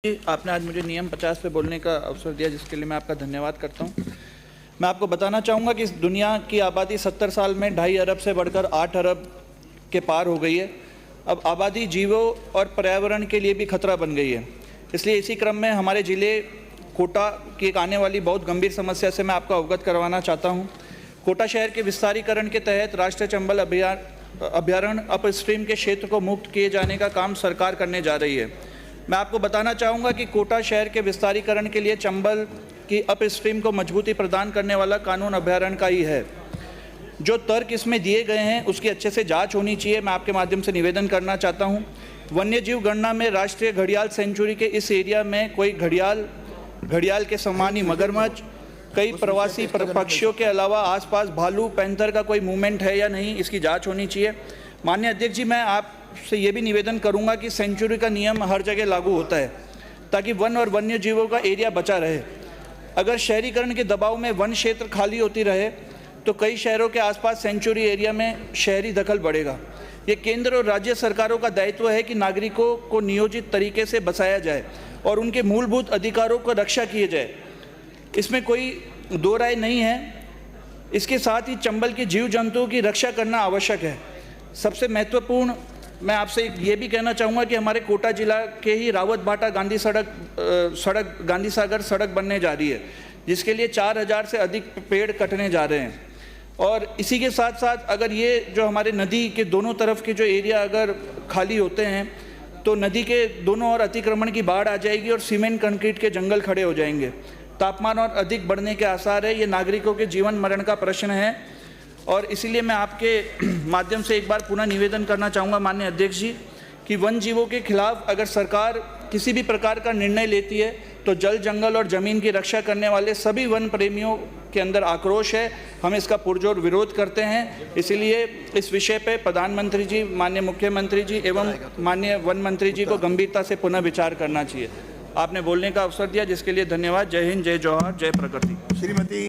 आपने आज मुझे नियम 50 पे बोलने का अवसर दिया, जिसके लिए मैं आपका धन्यवाद करता हूं। मैं आपको बताना चाहूँगा कि इस दुनिया की आबादी 70 साल में 2.5 अरब से बढ़कर 8 अरब के पार हो गई है। अब आबादी जीवों और पर्यावरण के लिए भी खतरा बन गई है। इसलिए इसी क्रम में हमारे ज़िले कोटा की एक आने वाली बहुत गंभीर समस्या से मैं आपको अवगत करवाना चाहता हूँ। कोटा शहर के विस्तारीकरण के तहत राष्ट्रीय चंबल अभ्यारण्य अपस्ट्रीम के क्षेत्र को मुक्त किए जाने का काम सरकार करने जा रही है। मैं आपको बताना चाहूँगा कि कोटा शहर के विस्तारीकरण के लिए चंबल की अपस्ट्रीम को मजबूती प्रदान करने वाला कानून अभ्यारण्य का ही है। जो तर्क इसमें दिए गए हैं उसकी अच्छे से जांच होनी चाहिए। मैं आपके माध्यम से निवेदन करना चाहता हूँ। वन्यजीव गणना में राष्ट्रीय घड़ियाल सेंचुरी के इस एरिया में कोई घड़ियाल के समान ही मगरमच्छ, कई प्रवासी पक्षियों के अलावा आसपास भालू, पैंथर का कोई मूवमेंट है या नहीं, इसकी जाँच होनी चाहिए। माननीय अध्यक्ष जी, मैं आपसे ये भी निवेदन करूंगा कि सेंचुरी का नियम हर जगह लागू होता है ताकि वन और वन्य जीवों का एरिया बचा रहे। अगर शहरीकरण के दबाव में वन क्षेत्र खाली होती रहे तो कई शहरों के आसपास सेंचुरी एरिया में शहरी दखल बढ़ेगा। ये केंद्र और राज्य सरकारों का दायित्व है कि नागरिकों को नियोजित तरीके से बसाया जाए और उनके मूलभूत अधिकारों को रक्षा किए जाए। इसमें कोई दो राय नहीं है। इसके साथ ही चंबल के जीव जंतुओं की रक्षा करना आवश्यक है। सबसे महत्वपूर्ण मैं आपसे ये भी कहना चाहूँगा कि हमारे कोटा जिला के ही रावत भाटा गांधी गांधी सागर सड़क बनने जा रही है, जिसके लिए 4000 से अधिक पेड़ कटने जा रहे हैं। और इसी के साथ साथ अगर ये जो हमारे नदी के दोनों तरफ के जो एरिया अगर खाली होते हैं तो नदी के दोनों ओर अतिक्रमण की बाढ़ आ जाएगी और सीमेंट कंक्रीट के जंगल खड़े हो जाएंगे। तापमान और अधिक बढ़ने के आसार है। ये नागरिकों के जीवन मरण का प्रश्न है और इसीलिए मैं आपके माध्यम से एक बार पुनः निवेदन करना चाहूँगा माननीय अध्यक्ष जी कि वन जीवों के खिलाफ अगर सरकार किसी भी प्रकार का निर्णय लेती है तो जल, जंगल और ज़मीन की रक्षा करने वाले सभी वन प्रेमियों के अंदर आक्रोश है। हम इसका पुरजोर विरोध करते हैं। इसीलिए इस विषय पे प्रधानमंत्री जी, माननीय मुख्यमंत्री जी एवं माननीय वन मंत्री जी को गंभीरता से पुनः विचार करना चाहिए। आपने बोलने का अवसर दिया, जिसके लिए धन्यवाद। जय हिंद, जय जौहर, जय प्रकृति। श्रीमती